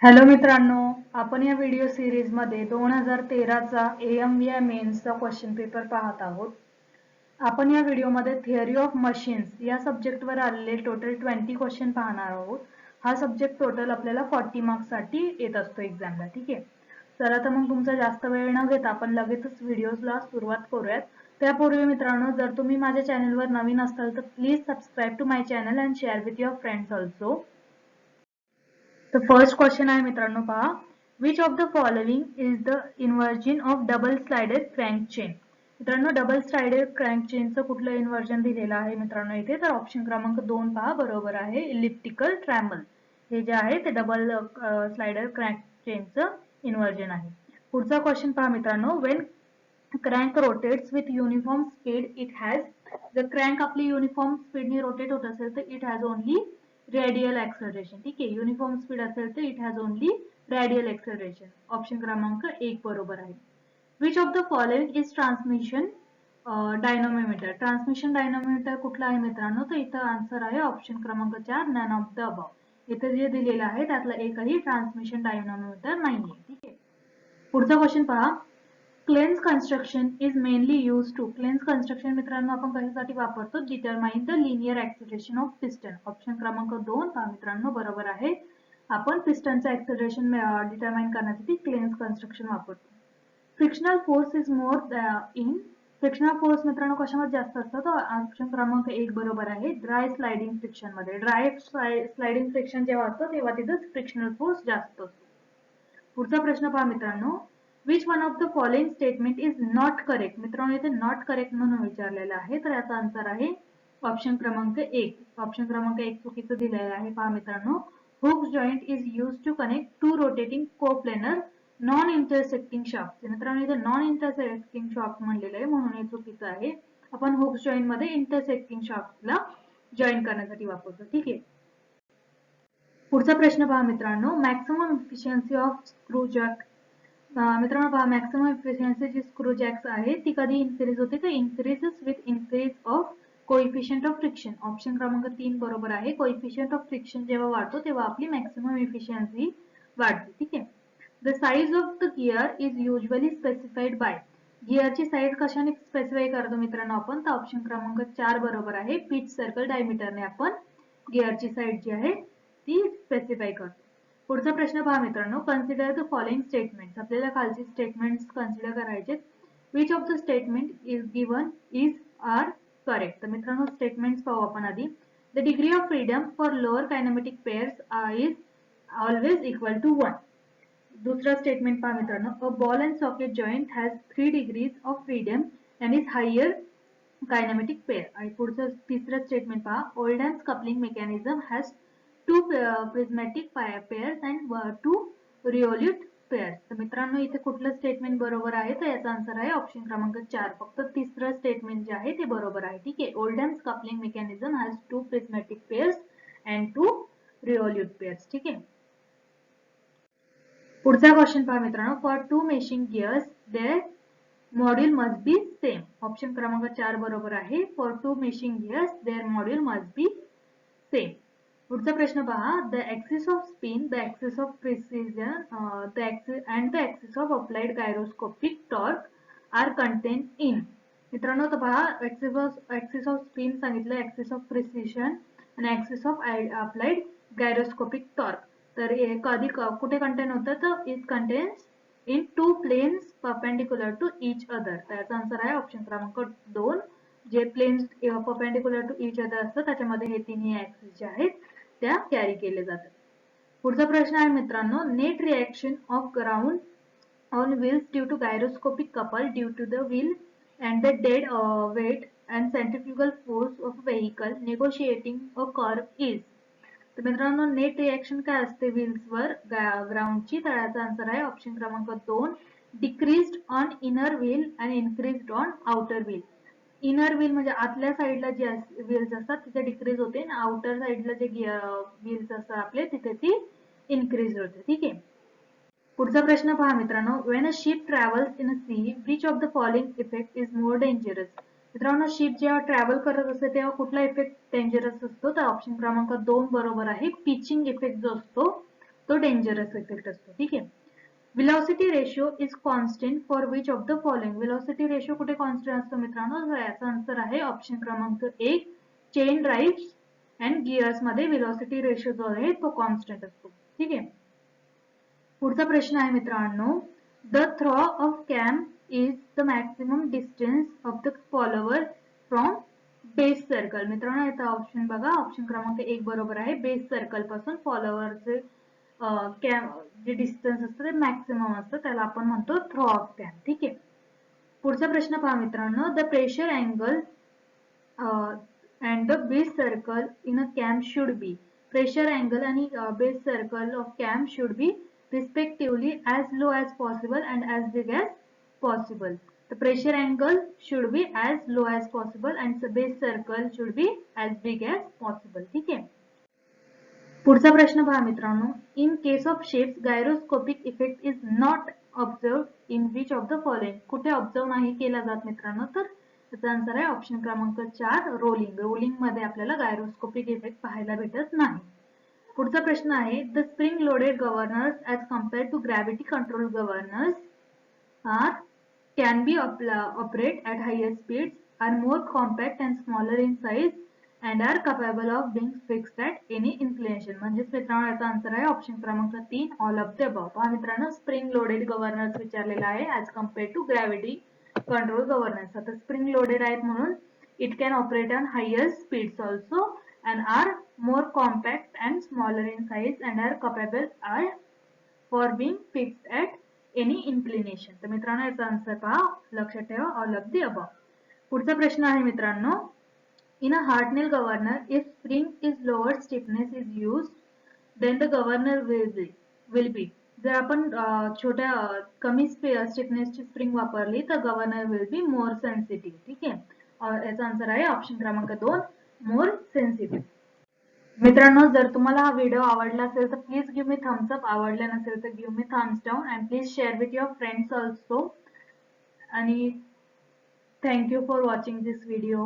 Hello मित्रांनो, आपण या व्हिडिओ सीरीजमध्ये 2013चा AMVI मेन्सचा क्वेश्चन पेपर पाहत आहोत. आपण या व्हिडिओमध्ये थिअरी ऑफ मशीन्स या सब्जेक्टवर आलेले टोटल 20 क्वेश्चन पाहणार आहोत. हा सब्जेक्ट टोटल आपल्याला 40 मार्क्ससाठी येत असतो एक्झामला. ठीक आहे. चला तर मग तुमचा जास्त वेळ न घेता आपण लगेचच व्हिडिओला सुरुवात करूयात. त्यापूर्वी मित्रांनो, जर तुम्ही माझ्या चॅनलवर नवीन असाल तर please subscribe to my channel and share with your friends also. तर फर्स्ट क्वेश्चन आहे मित्रांनो, पहा. Which of the following is the inversion of double slided crank chain. मित्रांनो, डबल स्लाइडेड क्रँक चेनचं कुठलं इन्व्हर्जन दिलेलं आहे मित्रांनो इथे? तर ऑप्शन क्रमांक 2 पहा, बरोबर आहे, इलिप्टिकल ट्रॅमल. हे जे आहे ते डबल स्लाइडर क्रँक चेनचं इन्व्हर्जन आहे. पुढचा क्वेश्चन पहा मित्रांनो, Wien crank rotates with uniform speed it has. जर क्रँक आपली युनिफॉर्म स्पीडने रोटेट होत असेल तर it has only radial acceleration. ठीक आहे. युनिफॉर्म स्पीड असेल तर it has only radial acceleration. Option क्रमांक 1 बरोबर आहे. Which of the following is transmission dynamometer. Transmission dynamometer कुठला आहे मित्रांनो? तर इथं आन्सर आहे ऑप्शन क्रमांक 4, नन ऑफ द अबव. इथे जे दिलेलं आहे त्यातलं एकही ट्रान्समिशन डायनोमीटर नाहीये. ठीक आहे. पुढचा क्वेश्चन पहा. Klein's construction is mainly use to. Klein's construction मित्रांनो आपण कशासाठी वापरतो? Determine the linear acceleration of piston. Option क्रमांक 2 पहा मित्रांनो, बरोबर आहे. आपण पिस्टनचं ऍक्सिलरेशन डिटरमाइन करण्यासाठी क्लेन्स कन्स्ट्रक्शन वापरतो. Frictional force is more in. Frictional force मित्रांनो कशामध्ये जास्त असतो? तर ऑप्शन क्रमांक 1 बरोबर आहे, ड्राय स्लाइडिंग फ्रिक्शन मध्ये. ड्राय स्लाइडिंग फ्रिक्शन जेव्हा असतं तेव्हा तिथं फ्रिक्शनल फोर्स जास्त असतो. पुढचा प्रश्न पहा मित्रांनो, which one of the following statement is not correct. मित्रांनो इथे नॉट करेक्ट म्हणून विचारलेलं आहे, तर याचा आन्सर आहे ऑप्शन क्रमांक 1. ऑप्शन क्रमांक 1 चुकीचं दिलेलं आहे. पहा मित्रांनो, hook joint is use to connect to rotating coplanar non intersecting shaft. मित्रांनो इथे नॉन इंटरसेक्टिंग शाफ्ट म्हणलेलं आहे म्हणून हे चुकीचं आहे. आपण हुक जॉईंट मध्ये इंटरसेक्टिंग शाफ्टला जॉईन करण्यासाठी वापरतो. ठीक आहे. पुढचा प्रश्न पहा मित्रांनो, maximum efficiency of screw jack. मित्रांनो पहा, मॅक्सिमम इफिशियन्सी जी स्क्रू जॅक्स आहे ती कधी इन्क्रीज होते? तर increases with increase of coefficient of friction. Option क्रमांक 3 बरोबर आहे. कोइफिशियंट ऑफ फ्रिक्शन जेव्हा वाढतो तेव्हा आपली मॅक्सिमम इफिशियन्सी वाढते. ठीक आहे. The size of the gear is usually specified by. गिअरची साईज कशाने स्पेसिफाय करतो मित्रांनो आपण? तर ऑप्शन क्रमांक 4 बरोबर आहे, पिच सर्कल डायमीटरने आपण गिअरची साईज जी आहे ती स्पेसिफाय करतो. पुढचा प्रश्न पहा मित्रांनो, कन्सिडर द फॉलोइंग स्टेटमेंट्स. आपल्याला खालची स्टेटमेंट्स कन्सिडर करायचे. Which of the statement is given is are correct. तर मित्रांनो स्टेटमेंट्स पाहू आपण आधी. The degree of freedom for lower kinematic pairs is always equal to 1. दुसरा स्टेटमेंट पहा मित्रांनो, a ball and socket joint has 3 degrees of freedom and is higher kinematic pair. आणि पुढचं तिसरं स्टेटमेंट पहा, Oldham's coupling mechanism has 2 prismatic pairs and 2 revolute pairs. तर मित्रांनो इथे कुठलं स्टेटमेंट बरोबर आहे? तर याचा आन्सर आहे ऑप्शन क्रमांक 4. फक्त तिसरं स्टेटमेंट जे आहे ते बरोबर आहे. ठीक आहे. Oldham's coupling mechanism has 2 prismatic pairs and 2 revolute pairs. ठीक आहे. पुढचा क्वेश्चन पहा मित्रांनो, for 2 meshing gears their module must be same. Option क्रमांक 4 बरोबर आहे. For 2 meshing gears their module must be same. पुढचा प्रश्न पहा, the axis of spin, the axis of precision, the axis and the axis of applied gyroscopic torque are contain in. मित्रांनो तर पहा, axis of spin सांगितलं, axis of precision आणि axis of applied gyroscopic torque. तर कधी कुठे contain होतं? तर it contains in 2 planes perpendicular to each other. त्याचा आन्सर आहे ऑप्शन क्रमांक 2. जे planes perpendicular to each other असतात त्याच्यामध्ये हे तिन्ही ऍक्सिस जे आहेत त्या कॅरी केले जातात. पुढचा प्रश्न आहे मित्रांनो, net reaction of ground on wheels due to gyroscopic couple due to the wheel and the dead weight and centrifugal force of vehicle negotiating a curve is. तर मित्रांनो नेट रिएक्शन काय असते व्हील्सवर ग्राउंडची? तर याचा आन्सर आहे ऑप्शन क्रमांक 2, decreased on inner wheel and increased on outer wheel. Inner wheel म्हणजे आतल्या साईडला जे व्हील्स असतात तिथे डिक्रीज होते आणि आउटर साईडला जे व्हील्स असतात आपले तिथे ती इन्क्रीज होते. ठीक आहे. पुढचा प्रश्न पहा मित्रांनो, when a ship travels in a sea which of the following effect is more dangerous. मित्रांनो शिप जेव्हा ट्रॅव्हल करत असते तेव्हा कुठला इफेक्ट डेंजरस असतो? तर ऑप्शन क्रमांक 2 बरोबर आहे, पिचिंग इफेक्ट जो असतो तो डेंजरस इफेक्ट असतो. ठीक आहे. Velocity ratio is constant for which of the following? Velocity ratio कुठे कॉन्स्टंट असतो मित्रांनो? तर याचा आन्सर आहे ऑप्शन क्रमांक 1 चेन ड्राइव्ह्स अँड गिअर्स मध्ये velocity ratio जो आहे तो कॉन्स्टंट असतो. ठीक आहे. पुढचा प्रश्न आहे मित्रांनो, the throw of cam is the maximum distance of the follower from base circle. मित्रांनो याचा ऑप्शन बघा, ऑप्शन क्रमांक 1 बरोबर आहे. बेस सर्कल पासून फॉलोवरचे जे डिस्टन्स असतं ते मॅक्सिमम असतं, त्याला आपण म्हणतो थ्रो ऑफ कॅम. ठीक आहे. पुढचा प्रश्न पहा मित्रांनो, the pressure angle and the base circle in a cam should be. Pressure angle आणि base circle of cam should be respectively as low as possible and as big as possible. The pressure angle should be as low as possible and the base circle should be as big as possible. ठीक आहे. पुढचा प्रश्न पहा मित्रांनो, in case of ships gyroscopic effect is not observe in which of the following. कुठे observe नाही केला जात मित्रांनो, तर त्याचा आन्सर आहे ऑप्शन क्रमांक 4 रोलिंग. रोलिंग मध्ये आपल्याला गायरोस्कोपिक इफेक्ट पाहायला भेटत नाही. पुढचा प्रश्न आहे, the spring loaded governors as compared to gravity control governors are can be operate at higher speeds, are more compact and smaller in size and are capable of being fixed at any inclination. म्हणजेच मित्रांनो याचा answer आहे option क्रमांक 3 all of the above. पहा मित्रांनो, spring loaded governors विचारलेला आहे as compared to gravity control governors. आता स्प्रिंग लोडेड आहेत म्हणून it can operate on higher speeds also and are more compact and smaller in size and are capable for being fixed at any inclination. तर मित्रांनो याचा answer पहा, लक्षात ठेवा all of the above. पुढचा प्रश्न आहे मित्रांनो, in a hard nail governor if spring is lower stiffness is used then the governor will be. जर आपण छोट्या कमी स्टिफनेसची स्प्रिंग वापरली तर governor will be more sensitive. ठीक आहे. याचा आन्सर आहे ऑप्शन क्रमांक 2 मोर सेन्सिटिव्ह. मित्रांनो जर तुम्हाला हा व्हिडिओ आवडला असेल तर please give me thumbs up, आवडला नसेल तर give me thumbs down and please share with your friends also. आणि thank you for watching this video.